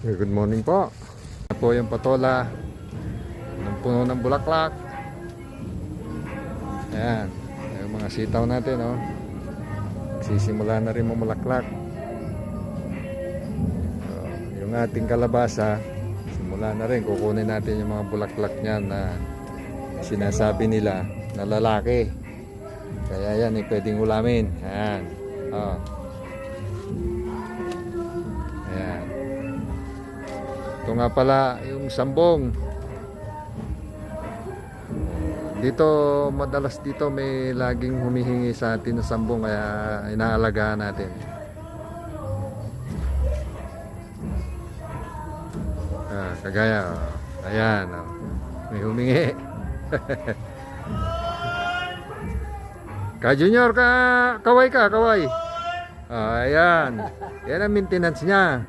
Good morning po. Ito po yung patola ng puno ng bulaklak. Ayan, yung mga sitaw natin, oh. Sisimula na rin mamulaklak. So, yung ating kalabasa, simula na rin. Kukunin natin yung mga bulaklak niyan na sinasabi nila na lalaki. Kaya yan, pwedeng ulamin. Ayan, oh. Ayan. Ito nga pala yung sambong. Dito, madalas dito may laging humihingi sa atin ng sambong, kaya inaalagaan natin. Kagaya, oh. Ayan, oh. May humingi. Ka Junior, kaway ka, kaway. Ayan. Yan ang maintenance niya.